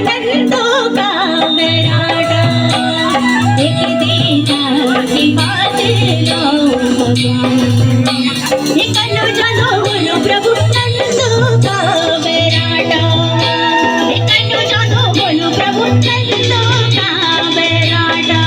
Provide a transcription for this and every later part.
नंदो का बेराडा एक दिन की बात लो भगवान ये कनु जानो बोलो प्रभु नंदो का बेराडा ये कनु जानो बोलो प्रभु नंदो का बेराडा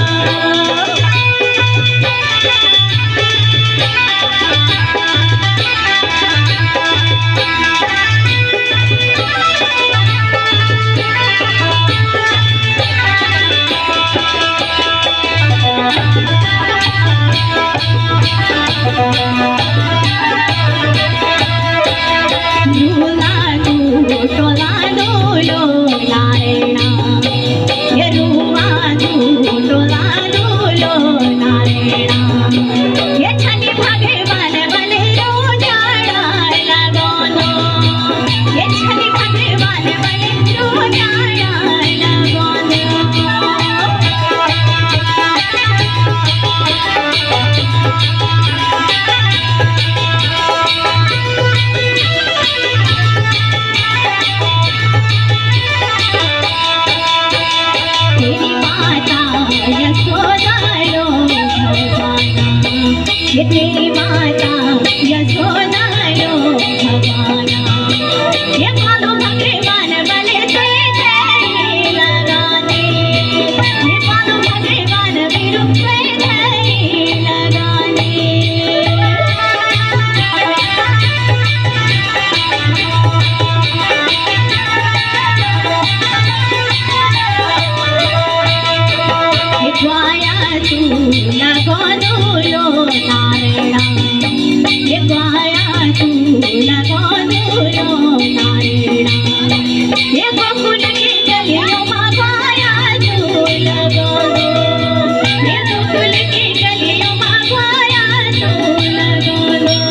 तेरी माता यशोदा लो भगवाना ये भालो भगवान बले तेरी लगाने ये भालो भगवान बिरु तेरी लगाने द्वाया तू लगोनो लो नारायणा ये द्वाया तू लगोनो लो नारायणा ये गोकुल की गलियों में द्वाया तू लगोनो ये गोकुल की गलियों में द्वाया तू लगोनो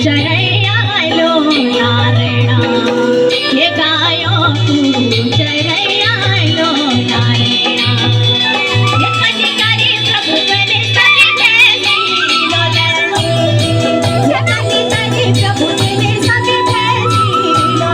चरैया लो नारायणा ये गायो तू चरैया लो नारायणा ये अधिकारी प्रभु बने सने भैसी लो लड़ो ये अधिकारी प्रभु बने सने भैसी लो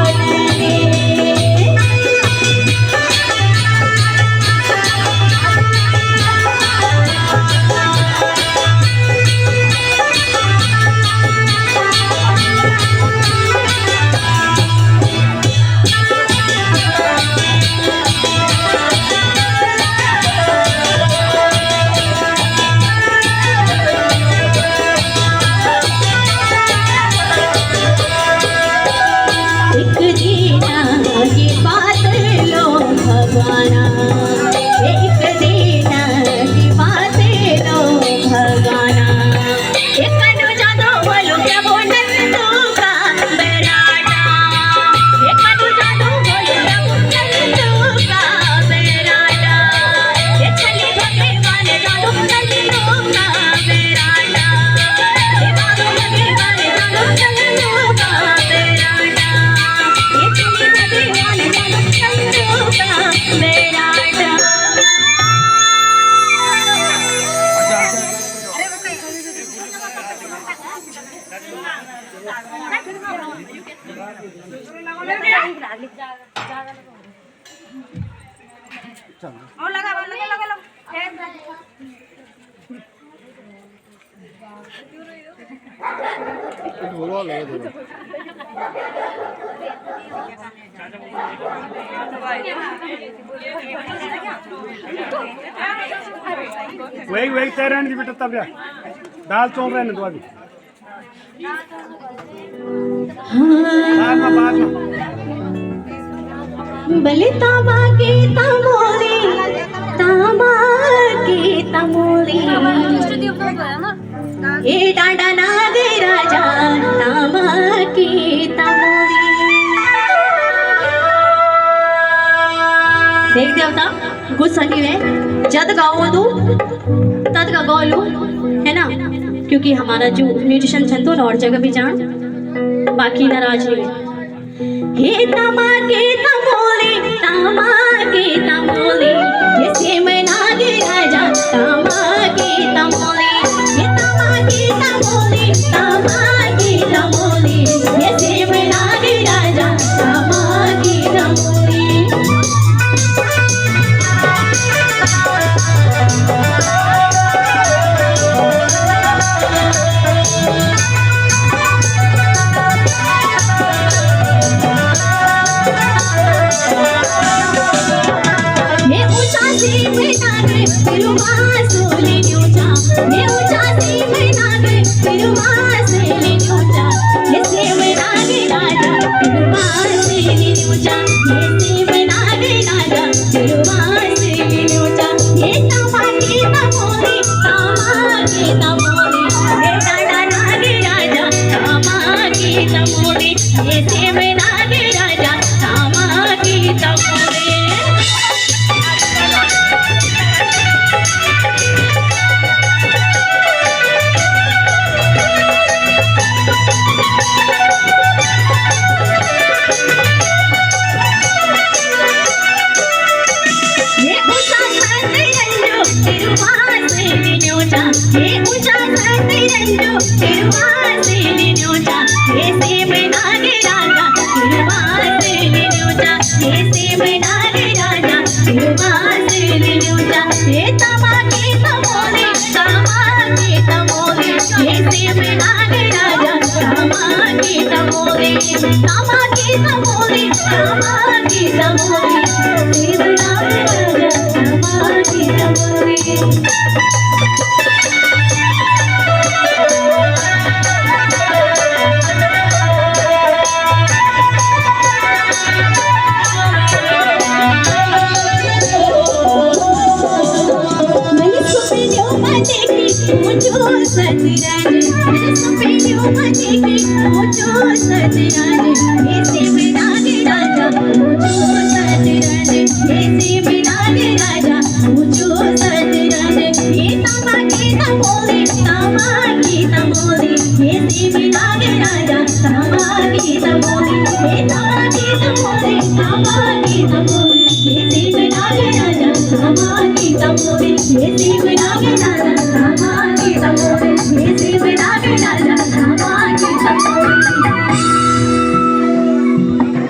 वही वही तैर रहे बेटा तब जा दाल चौल रहे तो अभी बाद में बले तामा की तमोरी ए डाडा ना दे राजा तामा की तमोरी देख देवता गुस्सा नहीं है जद गाओ तू तद का गौलू है ना, क्योंकि हमारा जो म्यूजिशियन छन तो और जगह भी जान बाकी नाराज हुए। हे तमा के तमोली ये सेम नागे राजा तमा के तमोली, हे तमा के तमोली ये सेम नागे राजा तमा के तमोली। Thank you.